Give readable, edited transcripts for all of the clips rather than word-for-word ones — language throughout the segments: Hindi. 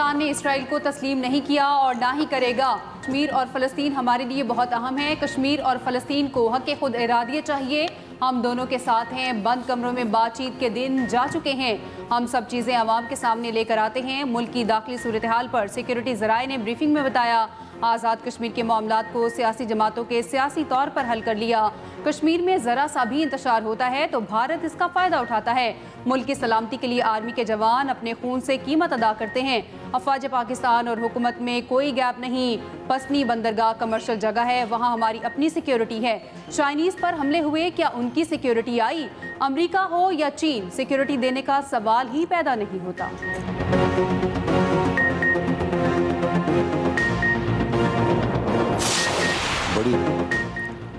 पाकिस्तान ने इसराइल को तस्लीम नहीं किया और ना ही करेगा। कश्मीर और फ़लस्तीन हमारे लिए बहुत अहम है। कश्मीर और फ़लस्तीन को हक़ खुद इरादियत चाहिए। हम दोनों के साथ हैं। बंद कमरों में बातचीत के दिन जा चुके हैं। हम सब चीज़ें आवाम के सामने लेकर आते हैं। मुल्क की दाखिली सूरत हाल पर सिक्योरिटी ज़राए ने ब्रीफिंग में बताया, आज़ाद कश्मीर के मामलात को सियासी जमातों के सियासी तौर पर हल कर लिया। कश्मीर में ज़रा सा भी इंतशार होता है तो भारत इसका फ़ायदा उठाता है। मुल्क की सलामती के लिए आर्मी के जवान अपने खून से कीमत अदा करते हैं। अफवाज पाकिस्तान और हुकूमत में कोई गैप नहीं। पसनी बंदरगाह कमर्शियल जगह है, वहाँ हमारी अपनी सिक्योरिटी है। चाइनीज़ पर हमले हुए, क्या उनकी सिक्योरिटी आई? अमेरिका हो या चीन, सिक्योरिटी देने का सवाल ही पैदा नहीं होता।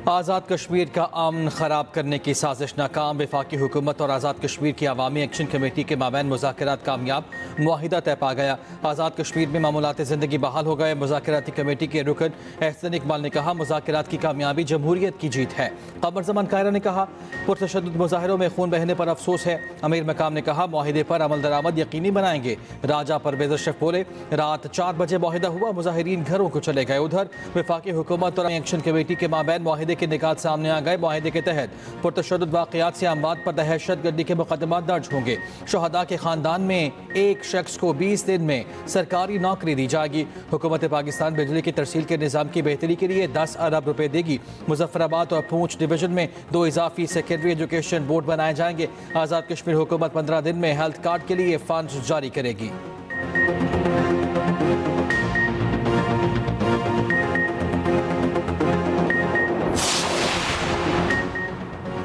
आज़ाद कश्मीर का अमन ख़राब करने की साजिश नाकाम। वफाकी हुकूमत और आज़ाद कश्मीर की अवामी एक्शन कमेटी के माबैन मुज़ाकरात कामयाब, मुआहिदा तय पा गया। आज़ाद कश्मीर में मामूलात ज़िंदगी बहाल हो गए। मुज़ाकराती कमेटी के रुकन एहसन इकबाल ने कहा, मुज़ाकरात की कामयाबी जमहूरियत की जीत है। कमर ज़मान कायरा ने कहा, पुरतशद्दुद मुज़ाहिरों में खून बहने पर अफसोस है। अमीर मकाम ने कहा, मुआहिदे पर अमल दरामद यकीनी बनाएंगे। राजा परवेज़ अशरफ बोले, रात 4 बजे मुआहिदा हुआ, मुज़ाहिरीन घरों को चले गए। उधर वफाकी हुकूमत और एक्शन कमेटी के माबैन मुआहिदे के निकात सामने आ गए। मुआहिदे के तहत पुरतशद्दुद वाक़यात से अमवात पर दहशतगर्दी के मुकदमा दर्ज होंगे। शहदा के ख़ानदान में एक शख्स को 20 दिन में सरकारी नौकरी दी जाएगी। हुकूमत पाकिस्तान बिजली की तरसील के निज़ाम की बेहतरी के लिए 10 अरब रुपए देगी। मुजफ्फराबाद और पूंछ डिवीजन में 2 इजाफी सेकेंडरी एजुकेशन बोर्ड बनाए जाएंगे। आज़ाद कश्मीर हुकूमत 15 दिन में हेल्थ कार्ड के लिए फंड जारी करेगी।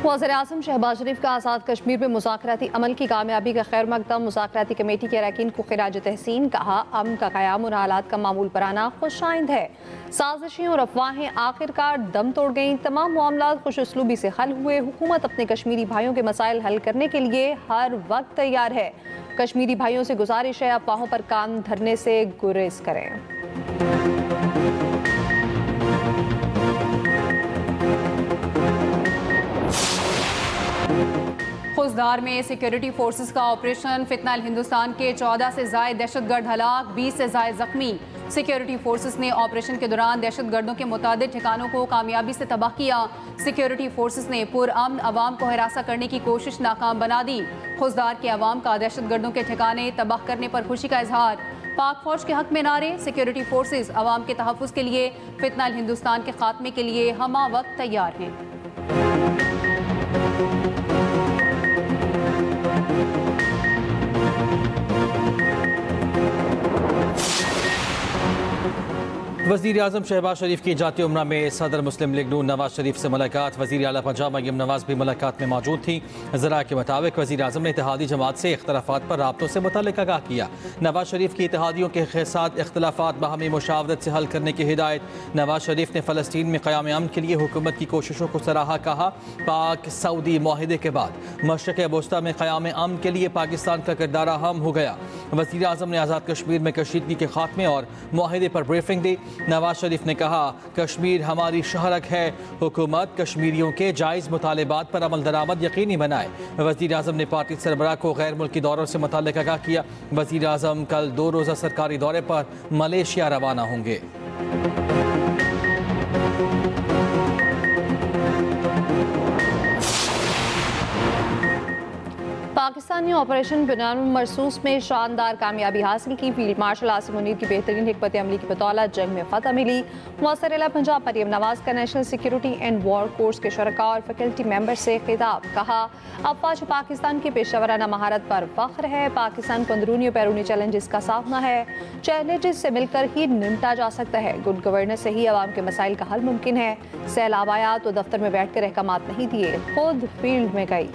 वज़ीर-ए-आज़म शहबाज शरीफ का आज़ाद कश्मीर में मुज़ाकराती अमल की कामयाबी का खैर मकदम। मुज़ाकराती कमेटी के अरकान को खिराज तहसीन कहा, अमन का क़याम और हालात का मामूल पर आना खुशाइंद है। साजिशें और अफवाहें आखिरकार दम तोड़ गईं। तमाम मामलात खुश उसलूबी से हल हुए। हुकूमत अपने कश्मीरी भाइयों के मसाइल हल करने के लिए हर वक्त तैयार है। कश्मीरी भाइयों से गुजारिश है, अफवाहों पर कान धरने से गुरेज करें। खुजदार में सिक्योरिटी फोर्सेस का ऑपरेशन, फितनाल हिंदुस्तान के 14 से ज़ायद दहशतगर्द हलाक, 20 से ज़ायद जख्मी। सिक्योरिटी फोर्सेस ने ऑपरेशन के दौरान दहशतगर्दों के मुतादिद ठिकानों को कामयाबी से तबाह किया। सिक्योरिटी फोर्सेस ने पुरअमन अवाम को हिरासा करने की कोशिश नाकाम बना दी। खुजदार के अवाम का दहशतगर्दों के ठिकाने तबाह करने पर खुशी का इजहार। पाक फौज के हक में नारे, सिक्योरिटी फोर्सेस अवाम के तहफ़्फ़ुज़ के लिए, फितनाल हिंदुस्तान के खात्मे के लिए हमा वक्त तैयार हैं। वज़ीर आज़म शहबाज शरीफ की जाती उम्रा में सदर मुस्लिम लीग नून नवाज शरीफ से मुलाकात। वज़ीर आला पंजाब मरियम नवाज भी मुलाकात में मौजूद थी। ज़रा के मुताबिक वज़ीर आज़म ने इत्तेहादी जमात से इख्तलाफात पर राब्तों से मुतल्लिक़ आगाह किया। नवाज शरीफ की इत्तेहादियों के साथ इख्तलाफात बाहमी मुशावरत से हल करने की हिदायत। नवाज शरीफ ने फ़लस्तीन में क़याम अमन के लिए हुकूमत की कोशिशों को सराहा। कहा, पाक सऊदी मुआहिदे के बाद मशरिक़ वस्ता में क़याम अमन के लिए पाकिस्तान का किरदार अहम हो गया। वज़ीर आज़म ने आज़ाद कश्मीर में कशीदगी के खात्मे और मुआहिदे पर ब्रीफिंग दी। नवाज शरीफ ने कहा, कश्मीर हमारी शहरक है। हुकूमत कश्मीरियों के जायज़ मुतालिबात पर अमल दरामद यकीनी बनाए। वज़ीर आज़म ने पार्टी सरबराह को गैर मुल्की दौरों से मुताल्लिक़ आगाह किया। वज़ीर आज़म कल 2 रोज़ा सरकारी दौरे पर मलेशिया रवाना होंगे। पाकिस्तान ने ऑपरेशन बिनान मरसूस में शानदार कामयाबी हासिल की। फील्ड मार्शल आसिम मुनीर की बेहतरीन हिकमत अमली की बतौलत जंग में फतह मिली। मुअस्सर इला पंजाब मरियम नवाज का national security and war course के शरका और फैकल्टी मेंबर से खिताब। कहा, अफवाज पाकिस्तान की पेशेवराना महारत पर फख्र है। पाकिस्तान को अंदरूनी और बैरूनी चैलेंजेस का सामना है। चैलेंजेस से मिलकर ही निपटा जा सकता है। गुड गवर्नेंस से ही आवाम के मसाइल का हल मुमकिन है। सैलाब आया तो दफ्तर में बैठ कर अहकामात नहीं दिए, खुद फील्ड में गई।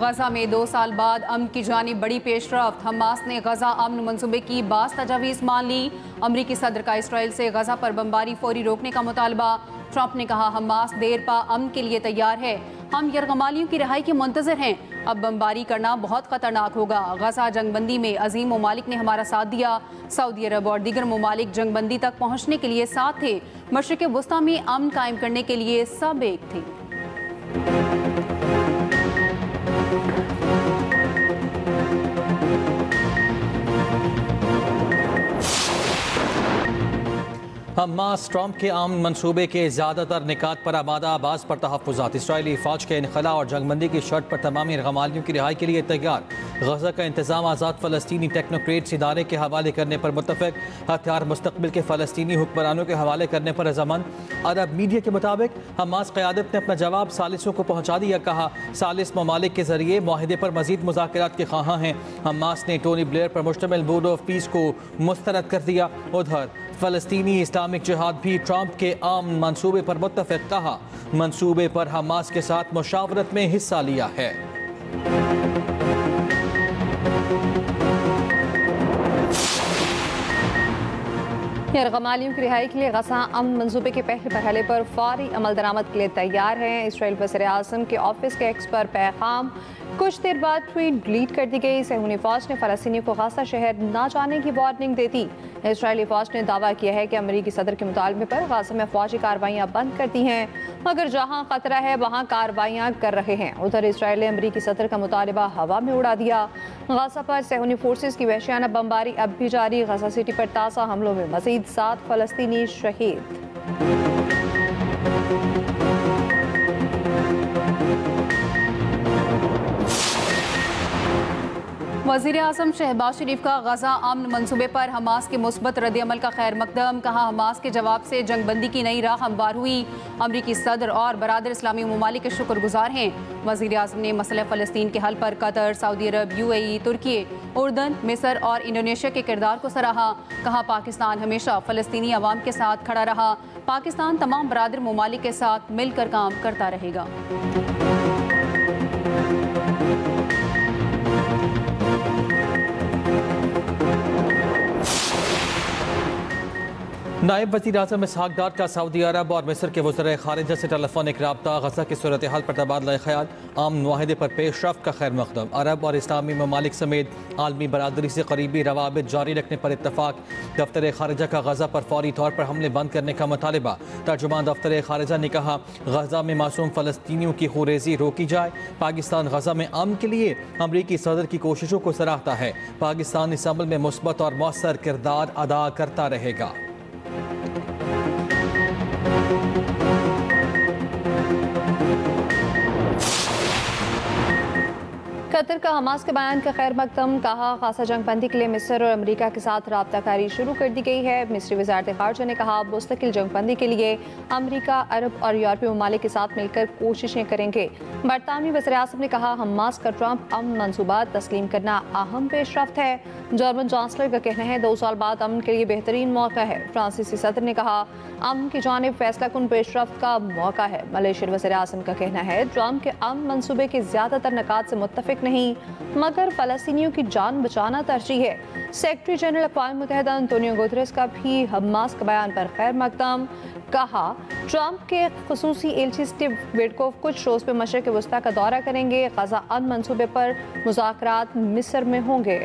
गजा में 2 साल बाद अमन की जानिब बड़ी पेशरफ्त। हमास ने गजा अमन मंसूबे की 22 तजावीज़ मान ली। अमरीकी सदर का इसराइल से गजा पर बमबारी फौरी रोकने का मुतालबा। ट्रंप ने कहा, हमास देर पा अमन के लिए तैयार है। हम यरगमालियों की रिहाई के मुंतज़िर हैं। अब बमबारी करना बहुत खतरनाक होगा। गजा जंगबंदी में अजीम ममालिक ने हमारा साथ दिया। सऊदी अरब और दीगर ममालिक जंगबंदी तक पहुँचने के लिए साथ थे। मशरिक़ वस्ता में अमन कायम करने के लिए सब एक थे। हमास ट्रंप के आमन मनसूबे के ज़्यादातर निकात पर आमादा, आबाज पर तहफ़्फ़ुज़ात। इसराइली फ़ौज के इनखला और जंगबंदी की शर्त पर तमाम यरगमालियों की रिहाई के लिए तैयार। गजा का इंतज़ाम आज़ाद फ़लस्तीनी टेक्नोक्रेट्स इदारे के हवाले करने पर मुत्तफ़िक। हथियार मुस्तक़बिल के फ़लस्तीनी हुक्मरानों के हवाले करने पर रज़ामंद। अरब मीडिया के मुताबिक हमास क़यादत ने अपना जवाब सालिसों को पहुँचा दिया। कहा सालिस ममालिक के ज़रिए माहिदे पर मज़ीद मुज़ाकरात के ख़्वाहां हैं। हमास ने टोनी ब्लेयर पर मुश्तमिल बोर्ड ऑफ पीस को मुस्तरद कर दिया। उधर फ़लस्तीनी इस्लामिक जिहाद भी ट्रंप के आम मंसूबे पर मुत्तफ़िक। कहा मंसूबे पर हमास के साथ मुशावरत में हिस्सा लिया है। यरगमालियों की रिहाई के लिए गजा अमन मंसूबे के पहले मरहले पर फौरी अमल दरामद के लिए तैयार है। इसराइल वज़ीर आज़म के ऑफिस के एक्स पर पैगाम कुछ देर बाद ट्वीट डिलीट कर दी गई। सहूनी फौज ने फ़लस्तीनियों को गजा शहर न जाने की वार्निंग दे दी। इसराइली फौज ने दावा किया है कि अमरीकी सदर के मुतालबे पर गजा में फौजी कार्रवाइयाँ बंद कर दी हैं, मगर जहाँ खतरा है वहाँ कार्रवाइयाँ कर रहे हैं। उधर इसराइल ने अमरीकी सदर का मुतालबा हवा में उड़ा दिया। गजा पर सहूनी फोर्सेस की वहशियाना बमबारी अब भी जारी। गजा सिटी पर ताज़ा हमलों में मज़ीद 7 फ़लस्तीनी शहीद। वज़ीर आज़म शहबाज शरीफ का गजा अमन मनसूबे पर हमास के मुस्बत रद्द-ए-अमल का खैर मकदम। कहा हमास के जवाब से जंगबंदी की नई राह हमवार हुई। अमरीकी सदर और बरादर इस्लामी ममालिक के शुक्रगुजार हैं। वज़ीर आज़म ने मसला फ़लस्तीन के हल पर कतर, सऊदी अरब, UAE, तुर्की, उर्दन, मिस्र और इंडोनेशिया के किरदार को सराहा। कहा पाकिस्तान हमेशा फ़लस्तीनी अवाम के साथ खड़ा रहा। पाकिस्तान तमाम बरादर ममालिक के साथ मिलकर काम करता रहेगा। नायब वज़ीर आज़म इसहाक़ डार का सऊदी अरब और मिस्र के वज़ीर ख़ारिजा से टेलीफोनिक रब्ता। गजा की सूरत हाल पर तबादला ख़याल, आम मुआहदे पर पेशरफ्त का खैर मकदम। अरब और इस्लामी ममालिक समेत आलमी बरादरी से करीबी रवाबित जारी रखने पर इत्तफ़ाक़। दफ्तर ख़ारिजा का गजा पर फौरी तौर पर हमले बंद करने का मुतालिबा। तर्जुमान दफ्तर ख़ारिजा ने कहा गजा में मासूम फ़लस्तीनियों की खुरेज़ी रोकी जाए। पाकिस्तान गजा में अमन के लिए अमरीकी सदर की कोशिशों को सराहता है। पाकिस्तान इस अमल में मुस्बत और मौसर किरदार अदा करता रहेगा। कतर का हमास के बयान का खैर मकदम। कहा खासा जंगबंदी के लिए मिस्र और अमरीका के साथ राब्ताकारी शुरू कर दी गई है। मिस्री वज़ारत ख़ारजा ने कहा मुस्तकिल जंगबंदी के लिए अमरीका, अरब और यूरोपीय ममालिक के साथ मिलकर कोशिशें करेंगे। बरतानवी वज़ीर आज़म ने कहा हमास का ट्रंप अमन मंसूबा तस्लीम करना अहम पेशरफ्त है। जर्मन चांसलर का कहना है 2 साल बाद अमन के लिए बेहतरीन मौका है। फ्रांसीसी सदर ने कहा अमन की जानिब फैसला कुन पेशरफ्त का मौका है। मलेशियन वज़ीर आज़म का कहना है ट्रंप के अमन मंसूबे के ज़्यादातर नकात से मुत्तफिक नहीं, मगर फ़लस्तीनियों की जान बचाना तरजीह है। सेक्रेटरी जनरल अक़वाम मुत्तहिदा अंतोनियो गुतरेस का भी हमास के बयान पर खैर मकदम। कहा ट्रंप के ख़ुसूसी एलची स्टीव विटकोफ कुछ रोज़ में मशरिक़ वस्ता का दौरा करेंगे। गजा अमन मंसूबे पर मुज़ाकरात मिस्र में होंगे।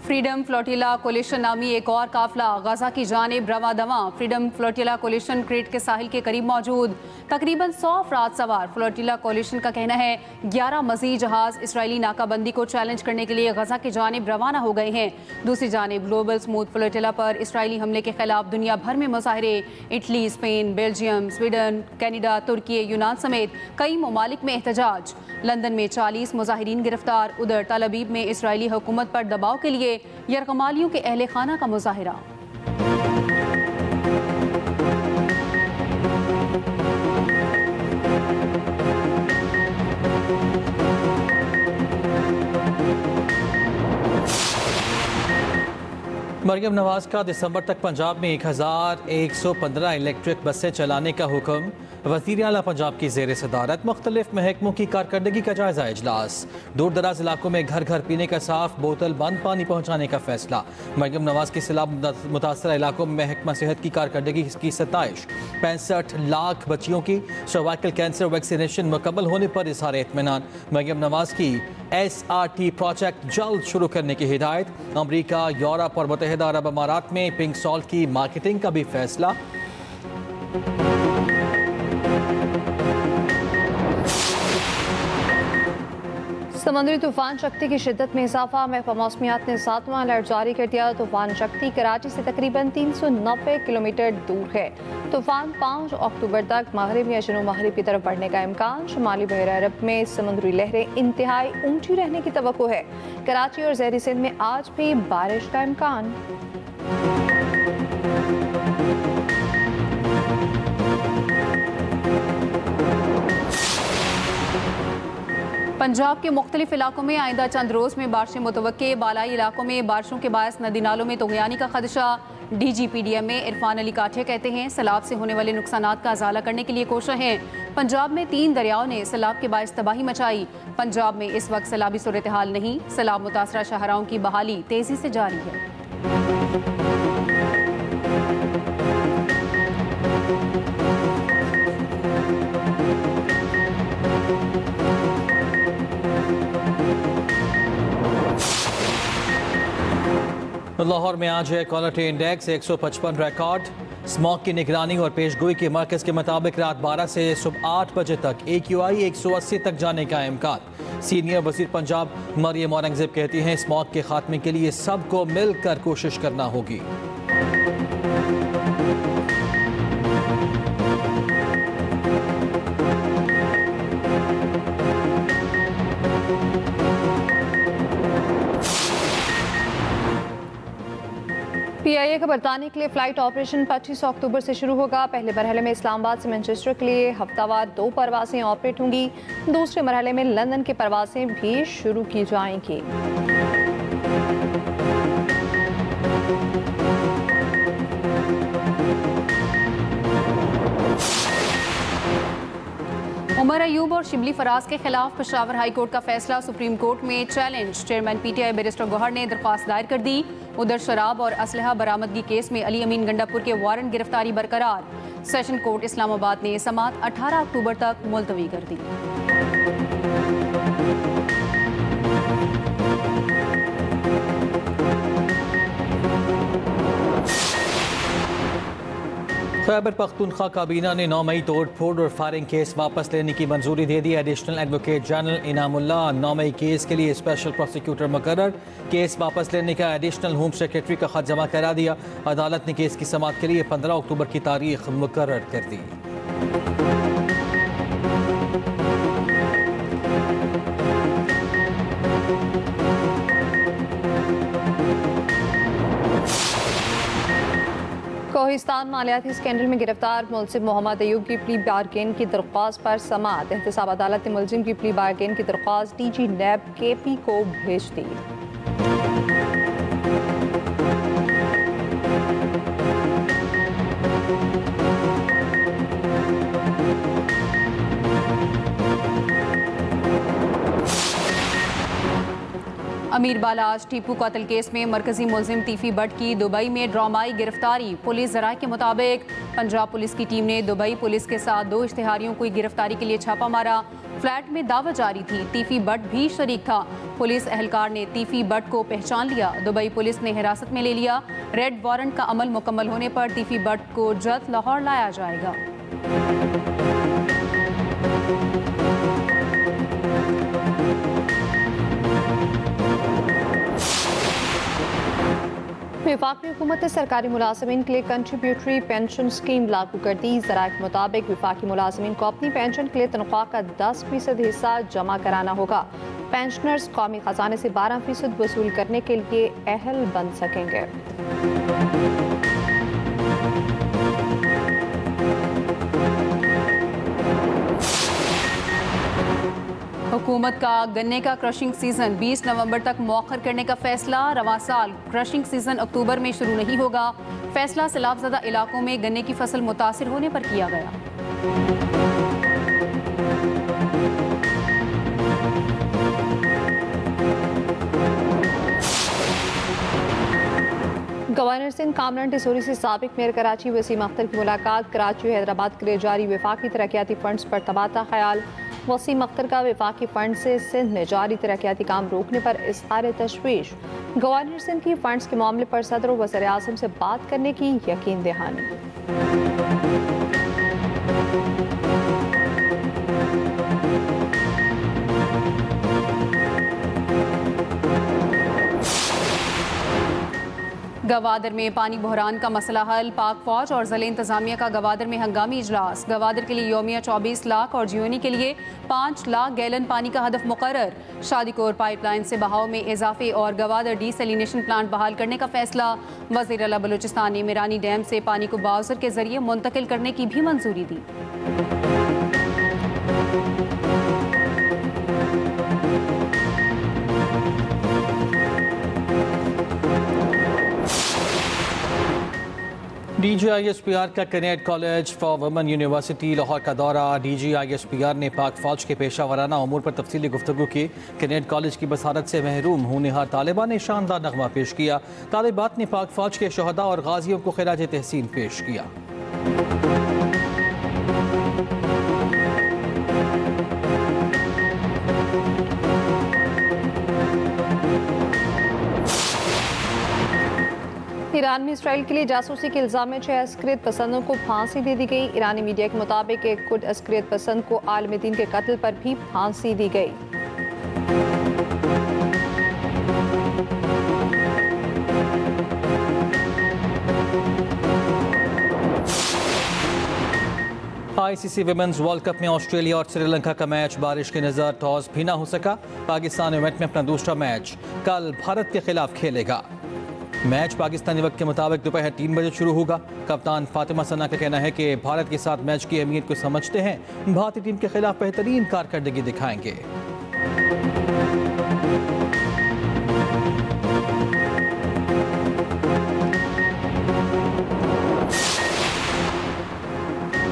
फ्रीडम फ्लोटिला कोलिशन नामी एक और काफिला गजा की जानिब रवा दवा। फ्रीडम फ्लोटिला कोलिशन क्रेट के साहिल के करीब मौजूद तकरीबन 100 अफराद सवार। फ्लोटिला कोलिशन का कहना है 11 मज़ीद जहाज़ इसराइली नाकाबंदी को चैलेंज करने के लिए गजा की जानिब रवाना हो गए हैं। दूसरी जानिब ग्लोबल स्मूथ फ्लोटिला पर इसराइली हमले के खिलाफ दुनिया भर में मुजाहरे। Italy, Spain, Belgium, Sweden, Canada, तुर्की, यूनान समेत कई ममालिक में एहतजाज। लंदन में 40 मुजाहिरीन गिरफ्तार। उधर तल अबीब में इसराइली हुकूमत पर दबाव के लिए यरगमालियों के अहले खाना का मुजाहिरा। मरियम नवाज का दिसंबर तक पंजाब में 1115 इलेक्ट्रिक बसें चलाने का हुक्म। वज़ीर आला पंजाब की ज़ेर सदारत मुख्तलिफ महकमों की कारकर्दगी का जायजा इजलास। दूर दराज इलाकों में घर घर पीने का साफ बोतल बंद पानी पहुँचाने का फैसला। मरियम नवाज के खिलाफ मुतासरा इलाकों में महकमा सेहत की कारकर्दगी की सताइश। 65 लाख बच्चियों की सर्वाइकल कैंसर वैक्सीनेशन मुकम्मल होने पर इज़हार इत्मीनान। मरियम नवाज की SRT प्रोजेक्ट जल्द शुरू करने की हिदायत। अमरीका, यूरोप और मुत्तहिदा अरब अमारात में पिंक सॉल्ट की मार्केटिंग का भी फैसला। समुद्री तूफान शक्ति की शिद्दत में इजाफा। महकमा मौसमियात ने 7वां अलर्ट जारी कर दिया। तूफान शक्ति कराची से तकरीबन 390 किलोमीटर दूर है। तूफान 5 अक्टूबर तक मगरिब या जनूब मगरिब की तरफ बढ़ने का इम्कान। शुमाली बहरा अरब में समुद्री लहरें इंतहाई ऊंची रहने की तवक्को है। कराची और ज़हरी सिंध में आज भी बारिश का इम्कान। पंजाब के मुख्तलिफ इलाकों में आइंदा चंद रोज़ में बारिशें मुतवक्के। बालाई इलाकों में बारिशों के बायस नदी नालों में तुग़यानी का खदशा। DGPDM इरफान अली काठिया कहते हैं सैलाब से होने वाले नुकसानात का अजाला करने के लिए कोशिश है। पंजाब में 3 दरियाओं ने सैलाब के बायस तबाही मचाई। पंजाब में इस वक्त सैलाबी सूरत हाल नहीं। सैलाब मुतासरा शाहराओं की बहाली तेज़ी से जारी है। लाहौर में आज है क्वालिटी इंडेक्स 155 रिकॉर्ड। स्मॉग की निगरानी और पेशगोई के मरकज के मुताबिक रात 12 से सुबह 8 बजे तक AQI 180 तक जाने का इम्कान। सीनियर वजीर पंजाब मरियम औरंगजेब कहती हैं स्मॉग के खात्मे के लिए सबको मिलकर कोशिश करना होगी। PIA का बरतानिया के लिए फ़्लाइट ऑपरेशन 25 अक्टूबर से शुरू होगा। पहले मरहले में इस्लामाबाद से मैनचेस्टर के लिए हफ्तावार 2 परवासें ऑपरेट होंगी। दूसरे मरहले में लंदन की परवासें भी शुरू की जाएंगी। उमर अयूब और शिबली फराज के खिलाफ पेशावर हाई कोर्ट का फैसला सुप्रीम कोर्ट में challenge. Chairman PTI barrister Gohar ने दरख्वास्त दायर कर दी। उधर शराब और असलहा बरामदगी केस में अली अमीन गंडापुर के वारंट गिरफ्तारी बरकरार। सेशन कोर्ट इस्लामाबाद ने समाअत 18 अक्टूबर तक मुलतवी कर दी। खैबर पख्तूनख्वा काबीना ने 9 मई तोड़ फोड़ और फायरिंग केस वापस लेने की मंजूरी दे दी। एडिशनल एडवोकेट जनरल इनामुल्ला 9 मई केस के लिए स्पेशल प्रोसिक्यूटर मुकर्रर। केस वापस लेने का एडिशनल होम सेक्रेटरी का खत जमा करा दिया। अदालत ने केस की समाअत के लिए 15 अक्टूबर की तारीख मुकर्रर कर दी। कोहिस्तान मालियाती स्कैंडल में गिरफ्तार मुलजिम मोहम्मद अयूब की प्ली बारगेन की दरख्वास्त पर समाअत। एहतसाब अदालत ने मुलजिम की प्ली बारगेन की दरख्वास्त DG NAB KP को भेज दी। अमीर बालाज टीपू कत्ल केस में मरकजी मुलजिम तीफी बट की दुबई में ड्रामाई गिरफ्तारी। पुलिस ज़राए के मुताबिक पंजाब पुलिस की टीम ने दुबई पुलिस के साथ 2 इश्तिहारियों को गिरफ्तारी के लिए छापा मारा। फ्लैट में दावत जारी थी। तीफी बट भी शरीक था। पुलिस एहलकार ने तीफी बट को पहचान लिया। दुबई पुलिस ने हिरासत में ले लिया। रेड वारंट का अमल मुकम्मल होने पर तीफी बट को जल्द लाहौर लाया जाएगा। वफाकी हुकूमत ने सरकारी मुलाजमीन के लिए कंट्रीब्यूटरी पेंशन स्कीम लागू कर दी। ज़राए के मुताबिक वफाकी मुलाजमीन को अपनी पेंशन के लिए तनख्वाह का 10% हिस्सा जमा कराना होगा। पेंशनर्स कौमी खजाने से 12% वसूल करने के लिए अहल बन सकेंगे। हुकूमत का गन्ने का क्रशिंग सीजन 20 नवंबर तक मौखर करने का फैसला। रवां साल क्रशिंग सीजन अक्टूबर में शुरू नहीं होगा। फैसला सैलाबज़दा इलाकों में गन्ने की फसल मुतासिर होने पर किया गया। गवर्नर सिंध कामरान टिसोरी से साबिक मेयर कराची वसीम अख्तर की मुलाकात। कराची हैदराबाद के लिए जारी वफाकी तरक्याती फंड्स पर तबादला ख्याल। वसीम अख्तर का वफाकी फंड से सिंध में जारी तरक्याती काम रोकने पर इज़हार तशवीश। गवर्नर सिंध की फंड्स के मामले पर सदर व वज़ीर आज़म से बात करने की यकीन दहानी। गवादर में पानी बहरान का मसला हल, पाक फौज और ज़िले इंतजामिया का गवादर में हंगामी इजलास। गवादर के लिए योमिया 24 लाख और जियोनी के लिए 5 लाख गैलन पानी का हदफ मुकर्रर। शादीकोर पाइपलाइन से बहाव में इजाफे और गवादर डीसैलिनेशन प्लांट बहाल करने का फैसला। वज़ीर आला बलूचिस्तान ने मिरानी डैम से पानी को बाउजर के जरिए मुंतकिल करने की भी मंजूरी दी। DGISPR का Kinnaird college for women university Lahore का दौरा। DGISPR ने पाक फौज के पेशा वराना उमूर पर तफसीली गुफ्तगू की। कैनेट कॉलेज की बसारत से महरूम होनहार तालिबा ने शानदार नगमा पेश किया। तालिबात ने पाक फौज के शहदा और गाजियों को खिराज तहसीन पेश किया। ईरान में इसराइल के लिए जासूसी के इल्जाम में 6 अस्करियत पसंदों को फांसी दे दी गई। ईरानी मीडिया के मुताबिक एक कुर्द अस्करियत पसंद को आलम दीन के कत्ल पर भी फांसी दी गई। ICC विमेंस वर्ल्ड कप में ऑस्ट्रेलिया और श्रीलंका का मैच बारिश के नज़र टॉस भी ना हो सका। पाकिस्तान इवेंट में अपना दूसरा मैच कल भारत के खिलाफ खेलेगा। मैच पाकिस्तानी वक्त के मुताबिक दोपहर 3 बजे शुरू होगा। कप्तान फातिमा सना का कहना है कि भारत के साथ मैच की अहमियत को समझते हैं, भारतीय टीम के खिलाफ बेहतरीन कारकर्दगी दिखाएंगे।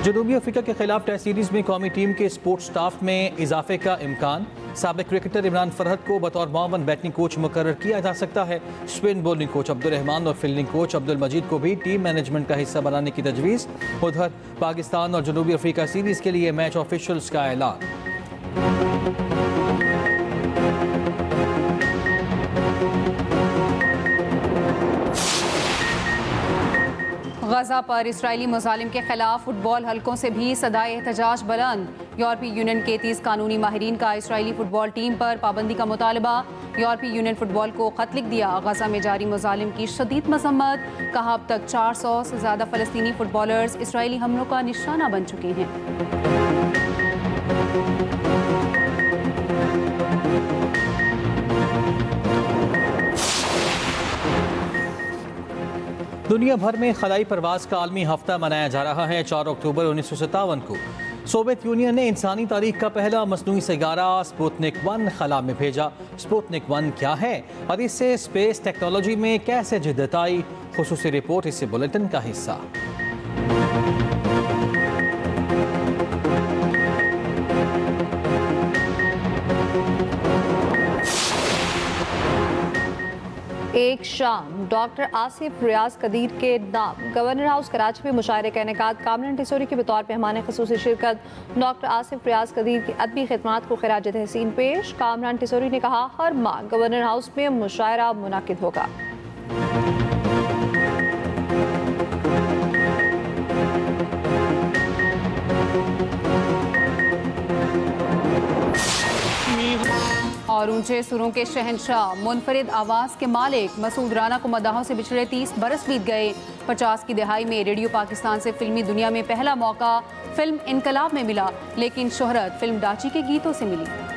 जनूबी अफ्रीका के खिलाफ टेस्ट सीरीज में कौमी टीम के स्पोर्ट्स स्टाफ में इजाफे का इम्कान। साबिक क्रिकेटर इमरान फरहद को बतौर मावन बैटिंग कोच मुकर्रर किया जा सकता है। Spin bowling coach Abdul Rahman और फील्डिंग कोच अब्दुल मजीद को भी टीम मैनेजमेंट का हिस्सा बनाने की तजवीज़। उधर पाकिस्तान और जनूबी अफ्रीका सीरीज के लिए मैच ऑफिशियल्स का ऐलान। गजा पर इसराइली मुजालिम के खिलाफ फुटबॉल हलकों से भी सदाए एहतजाज बुलंद। यूरोपीय यूनियन के 30 कानूनी माहिरीन का इसराइली फुटबॉल टीम पर पाबंदी का मुतालबा। यूरोपीय यूनियन फुटबॉल को खत लिख दिया। गजा में जारी मुजालिम की शदीद मजम्मत। कहा अब तक 400 से ज़्यादा फ़लस्तीनी फुटबॉलर्स इसराइली हमलों का निशाना बन चुके हैं। दुनिया भर में खलाई परवाज का आलमी हफ्ता मनाया जा रहा है। 4 अक्टूबर 1957 को सोवियत यूनियन ने इंसानी तारीख का पहला मसनूई सिगारा स्पुतनिक 1 खला में भेजा। स्पुतनिक 1 क्या है और इससे स्पेस टेक्नोलॉजी में कैसे जिद्दत आई? खुसूसी रिपोर्ट इस बुलेटिन का हिस्सा। एक शाम डॉक्टर आसिफ रियाज कदीर के नाम गवर्नर हाउस कराची में मुशायरे का इनेकाद। कामरान टिसोरी के बतौर मेहमान ख़ुसूसी शिरकत। डॉक्टर आसिफ रियाज कदीर की अदबी खिदमात को खिराज तहसीन पेश। कामरान टिसोरी ने कहा हर माह गवर्नर हाउस में मुशायरा मुनाकिद होगा। और ऊंचे सुरों के शहंशाह, मुनफरिद आवाज़ के मालिक मसूद राना को मदाहों से बिछड़े 30 बरस बीत गए। 50 की दहाई में रेडियो पाकिस्तान से फिल्मी दुनिया में पहला मौका फिल्म इनकलाब में मिला, लेकिन शोहरत फिल्म डाची के गीतों से मिली।